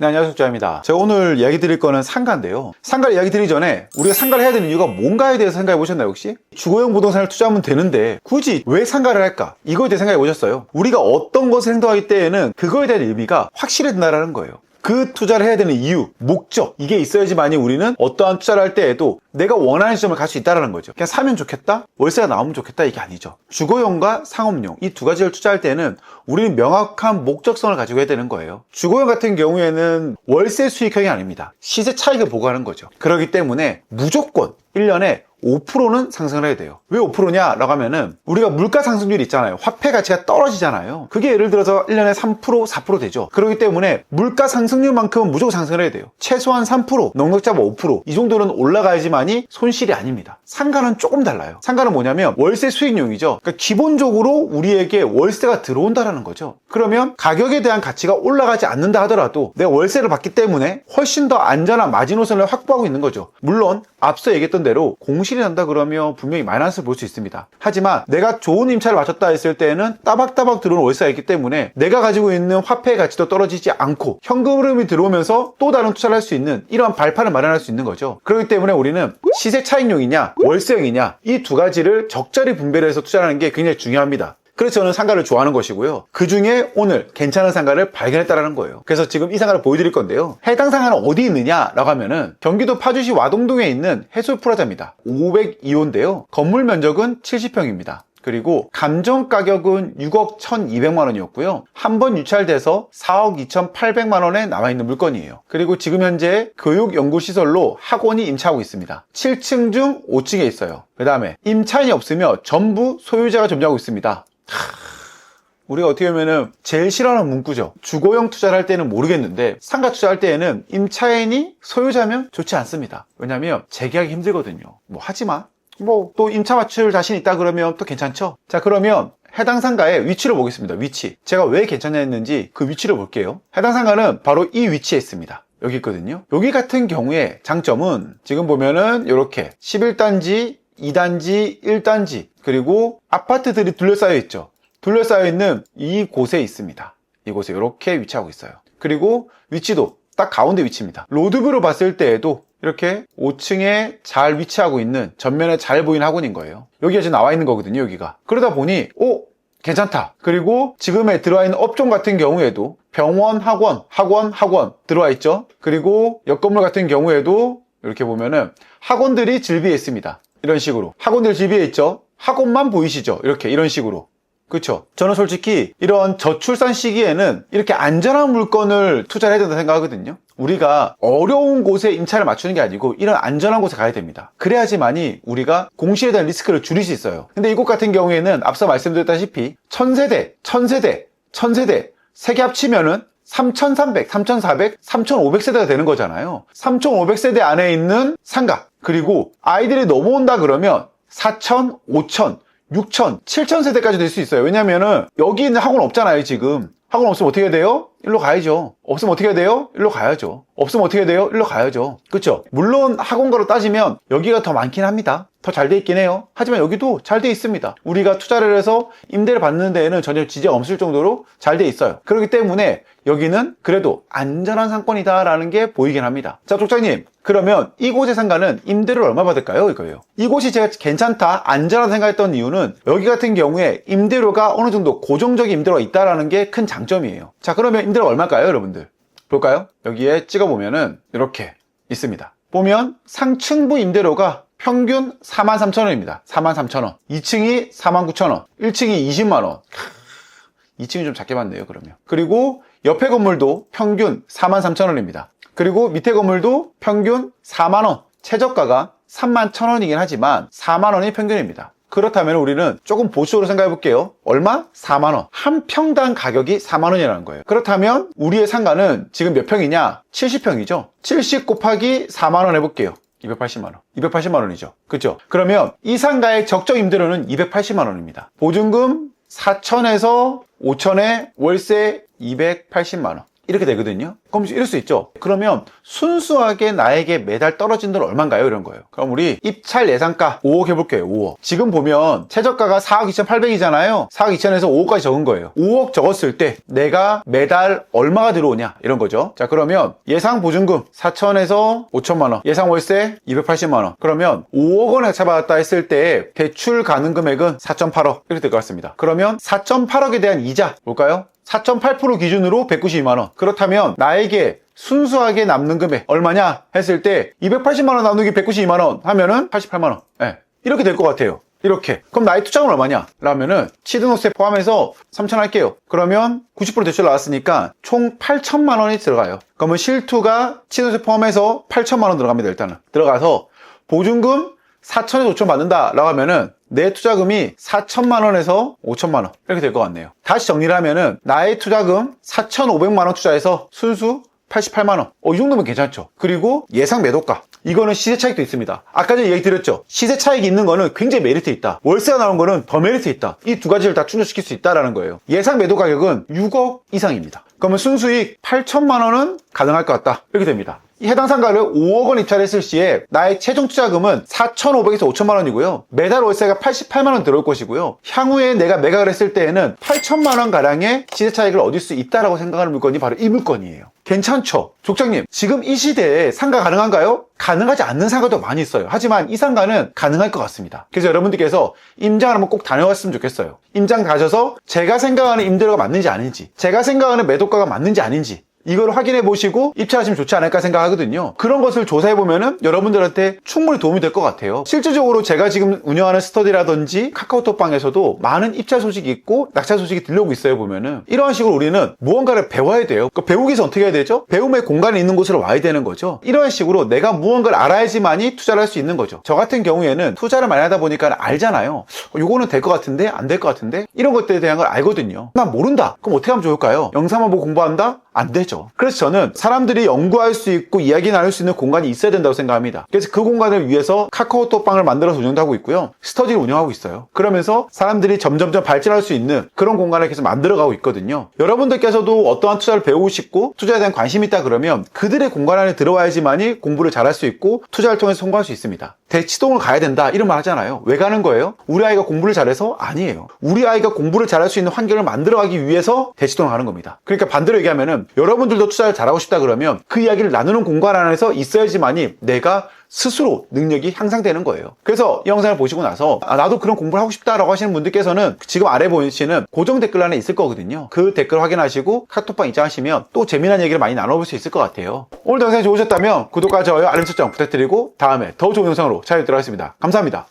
네, 안녕하세요. 적자입니다. 제가 오늘 이야기 드릴 거는 상가인데요. 상가를 이야기 드리기 전에 우리가 상가를 해야 되는 이유가 뭔가에 대해서 생각해 보셨나요, 혹시? 주거용 부동산을 투자하면 되는데 굳이 왜 상가를 할까? 이거에 대해 생각해 보셨어요? 우리가 어떤 것을 행동하기 때에는 그거에 대한 의미가 확실해진다는 거예요. 그 투자를 해야 되는 이유, 목적, 이게 있어야지만이 우리는 어떠한 투자를 할 때에도 내가 원하는 시점을 갈 수 있다는 거죠. 그냥 사면 좋겠다? 월세가 나오면 좋겠다? 이게 아니죠. 주거용과 상업용, 이 두 가지를 투자할 때는 우리는 명확한 목적성을 가지고 해야 되는 거예요. 주거용 같은 경우에는 월세 수익형이 아닙니다. 시세 차익을 보고하는 거죠. 그렇기 때문에 무조건 1년에 5%는 상승을 해야 돼요. 왜 5%냐? 라고 하면은 우리가 물가 상승률이 있잖아요. 화폐 가치가 떨어지잖아요. 그게 예를 들어서 1년에 3%, 4% 되죠. 그렇기 때문에 물가 상승률만큼은 무조건 상승을 해야 돼요. 최소한 3%, 넉넉 잡아 5%, 이 정도는 올라가야지만이 손실이 아닙니다. 상가는 조금 달라요. 상가는 뭐냐면 월세 수익용이죠. 그러니까 기본적으로 우리에게 월세가 들어온다라는 거죠. 그러면 가격에 대한 가치가 올라가지 않는다 하더라도 내가 월세를 받기 때문에 훨씬 더 안전한 마지노선을 확보하고 있는 거죠. 물론 앞서 얘기했던 대로 공실이 난다 그러면 분명히 마이너스를 볼 수 있습니다. 하지만 내가 좋은 임차를 맞췄다 했을 때는 따박따박 들어오는 월세가 있기 때문에 내가 가지고 있는 화폐의 가치도 떨어지지 않고 현금 흐름이 들어오면서 또 다른 투자를 할 수 있는 이러한 발판을 마련할 수 있는 거죠. 그렇기 때문에 우리는 시세 차익용이냐 월세용이냐 이 두 가지를 적절히 분배를 해서 투자하는 게 굉장히 중요합니다. 그래서 저는 상가를 좋아하는 것이고요. 그 중에 오늘 괜찮은 상가를 발견했다는 거예요. 그래서 지금 이 상가를 보여드릴 건데요. 해당 상가는 어디 있느냐라고 하면은 경기도 파주시 와동동에 있는 해솔프라자입니다. 502호인데요. 건물 면적은 70평입니다. 그리고 감정 가격은 6억 1,200만 원이었고요. 한 번 유찰돼서 4억 2,800만 원에 남아있는 물건이에요. 그리고 지금 현재 교육연구시설로 학원이 임차하고 있습니다. 7층 중 5층에 있어요. 그 다음에 임차인이 없으며 전부 소유자가 점유하고 있습니다. 우리가 어떻게 보면은 제일 싫어하는 문구죠. 주거용 투자를 할 때는 모르겠는데 상가 투자할 때에는 임차인이 소유자면 좋지 않습니다. 왜냐면 재계약이 힘들거든요. 뭐 하지마. 뭐 또 임차 맞출 자신 있다 그러면 또 괜찮죠. 자, 그러면 해당 상가의 위치를 보겠습니다. 위치. 제가 왜 괜찮냐 했는지 그 위치를 볼게요. 해당 상가는 바로 이 위치에 있습니다. 여기 있거든요. 여기 같은 경우에 장점은 지금 보면은 이렇게 11단지, 2단지, 1단지 그리고 아파트들이 둘러싸여 있죠. 둘러싸여 있는 이곳에 있습니다. 이곳에 이렇게 위치하고 있어요. 그리고 위치도 딱 가운데 위치입니다. 로드뷰로 봤을 때에도 이렇게 5층에 잘 위치하고 있는 전면에 잘 보이는 학원인 거예요. 여기가 지금 나와 있는 거거든요. 여기가. 그러다 보니 괜찮다. 그리고 지금에 들어와 있는 업종 같은 경우에도 병원, 학원 들어와 있죠. 그리고 옆 건물 같은 경우에도 이렇게 보면은 학원들이 질비해 있습니다. 이런 식으로 학원들 질비해 있죠. 학원만 보이시죠? 이런 식으로. 그렇죠. 저는 솔직히 이런 저출산 시기에는 이렇게 안전한 물건을 투자를 해야 된다고 생각하거든요. 우리가 어려운 곳에 임차를 맞추는 게 아니고 이런 안전한 곳에 가야 됩니다. 그래야지만이 우리가 공실에 대한 리스크를 줄일 수 있어요. 근데 이곳 같은 경우에는 앞서 말씀드렸다시피 1000세대 세 개 합치면은 3,300, 3,400, 3,500세대가 되는 거잖아요. 3,500세대 안에 있는 상가, 그리고 아이들이 넘어온다 그러면 4,000, 5,000, 6,000, 7,000세대까지 될 수 있어요. 왜냐면은 여기 있는 학원 없잖아요. 지금 학원 없으면 어떻게 해야 돼요? 일로 가야죠. 없으면 어떻게 해야 돼요? 일로 가야죠. 없으면 어떻게 해야 돼요? 일로 가야죠. 그렇죠? 물론 학원가로 따지면 여기가 더 많긴 합니다. 더 잘 돼 있긴 해요. 하지만 여기도 잘 돼 있습니다. 우리가 투자를 해서 임대를 받는 데에는 전혀 지장 없을 정도로 잘 돼 있어요. 그렇기 때문에 여기는 그래도 안전한 상권이다 라는 게 보이긴 합니다. 자, 족장님, 그러면 이곳의 상가는 임대료를 얼마 받을까요? 이거예요. 이곳이 제가 괜찮다, 안전하다 생각했던 이유는 여기 같은 경우에 임대료가 어느 정도 고정적인 임대료가 있다라는 게 큰 장점이에요. 자, 그러면 임대료가 얼마일까요, 여러분들? 볼까요? 여기에 찍어보면은 이렇게 있습니다. 보면 상층부 임대료가 평균 43,000원입니다. 43,000원. 2층이 49,000원. 1층이 20만원. 2층이 좀 작게 받네요, 그러면. 그리고 옆에 건물도 평균 43,000원입니다. 그리고 밑에 건물도 평균 4만원. 최저가가 31,000원이긴 하지만 4만원이 평균입니다. 그렇다면 우리는 조금 보수적으로 생각해 볼게요. 얼마? 4만원. 한 평당 가격이 4만원이라는 거예요. 그렇다면 우리의 상가는 지금 몇 평이냐? 70평이죠. 70 곱하기 4만원 해볼게요. 280만원. 280만원이죠. 그렇죠? 그러면 이 상가의 적정 임대료는 280만원입니다. 보증금 4,000에서 5,000에 월세 280만원. 이렇게 되거든요. 그럼 이럴 수 있죠. 그러면 순수하게 나에게 매달 떨어진 돈 얼마인가요? 이런 거예요. 그럼 우리 입찰 예상가 5억 해볼게요. 5억. 지금 보면 최저가가 4억 2,800이잖아요. 4억 2천에서 5억까지 적은 거예요. 5억 적었을 때 내가 매달 얼마가 들어오냐 이런 거죠. 자, 그러면 예상 보증금 4천에서 5천만 원, 예상 월세 280만 원. 그러면 5억 원에 잡아왔다 했을 때 대출 가능 금액은 4.8억 이렇게 될 것 같습니다. 그러면 4.8억에 대한 이자 볼까요? 4.8% 기준으로 192만 원. 그렇다면 나에게 순수하게 남는 금액 얼마냐 했을 때 280만 원 나누기 192만 원 하면은 88만 원. 네. 이렇게 될 것 같아요. 이렇게. 그럼 나의 투자금은 얼마냐? 라면은 취등록세 포함해서 3천 할게요. 그러면 90% 대출 나왔으니까 총 8천만 원이 들어가요. 그러면 실투가 취등록세 포함해서 8천만 원 들어갑니다. 일단은 들어가서 보증금 4천에서 5천 받는다 라고 하면은 내 투자금이 4천만 원에서 5천만 원 이렇게 될 것 같네요. 다시 정리를 하면은 나의 투자금 4,500만 원 투자해서 순수 88만 원. 이 정도면 괜찮죠. 그리고 예상 매도가. 이거는 시세 차익도 있습니다. 아까 전에 얘기 드렸죠. 시세 차익이 있는 거는 굉장히 메리트 있다. 월세가 나온 거는 더 메리트 있다. 이 두 가지를 다 충족시킬 수 있다라는 거예요. 예상 매도 가격은 6억 이상입니다. 그러면 순수익 8천만 원은 가능할 것 같다. 이렇게 됩니다. 이 해당 상가를 5억 원 입찰했을 시에 나의 최종 투자금은 4,500에서 5천만 원이고요. 매달 월세가 88만 원 들어올 것이고요. 향후에 내가 매각을 했을 때에는 8천만 원 가량의 시세 차익을 얻을 수 있다라고 생각하는 물건이 바로 이 물건이에요. 괜찮죠? 족장님, 지금 이 시대에 상가 가능한가요? 가능하지 않는 상가도 많이 있어요. 하지만 이 상가는 가능할 것 같습니다. 그래서 여러분들께서 임장을 한번 꼭 다녀왔으면 좋겠어요. 임장 가셔서 제가 생각하는 임대료가 맞는지 아닌지, 제가 생각하는 매도가가 맞는지 아닌지 이걸 확인해 보시고 입찰하시면 좋지 않을까 생각하거든요. 그런 것을 조사해 보면은 여러분들한테 충분히 도움이 될 것 같아요. 실질적으로 제가 지금 운영하는 스터디라든지 카카오톡방에서도 많은 입찰 소식이 있고 낙찰 소식이 들려오고 있어요. 보면은 이러한 식으로 우리는 무언가를 배워야 돼요. 배우기 위해서 어떻게 해야 되죠? 배움의 공간이 있는 곳으로 와야 되는 거죠. 이러한 식으로 내가 무언가를 알아야지만이 투자를 할 수 있는 거죠. 저 같은 경우에는 투자를 많이 하다 보니까 알잖아요. 요거는 될 것 같은데 안 될 것 같은데 이런 것들에 대한 걸 알거든요. 난 모른다. 그럼 어떻게 하면 좋을까요? 영상만 보고 공부한다? 안 되죠. 그래서 저는 사람들이 연구할 수 있고 이야기 나눌 수 있는 공간이 있어야 된다고 생각합니다. 그래서 그 공간을 위해서 카카오톡방을 만들어서 운영도 하고 있고요. 스터디를 운영하고 있어요. 그러면서 사람들이 점점점 발전할 수 있는 그런 공간을 계속 만들어가고 있거든요. 여러분들께서도 어떠한 투자를 배우고 싶고 투자에 대한 관심이 있다 그러면 그들의 공간 안에 들어와야지만이 공부를 잘할 수 있고 투자를 통해서 성공할 수 있습니다. 대치동을 가야 된다 이런 말 하잖아요. 왜 가는 거예요? 우리 아이가 공부를 잘해서? 아니에요. 우리 아이가 공부를 잘할 수 있는 환경을 만들어가기 위해서 대치동을 가는 겁니다. 그러니까 반대로 얘기하면은 여러분들도 투자를 잘하고 싶다 그러면 그 이야기를 나누는 공간 안에서 있어야지만이 내가 스스로 능력이 향상되는 거예요. 그래서 이 영상을 보시고 나서 나도 그런 공부를 하고 싶다라고 하시는 분들께서는 지금 아래 보이시는 고정 댓글란에 있을 거거든요. 그 댓글 확인하시고 카톡방 입장하시면 또 재미난 얘기를 많이 나눠볼 수 있을 것 같아요. 오늘도 영상이 좋으셨다면 구독과 좋아요, 알림 설정 부탁드리고 다음에 더 좋은 영상으로 찾아뵙도록 하겠습니다. 감사합니다.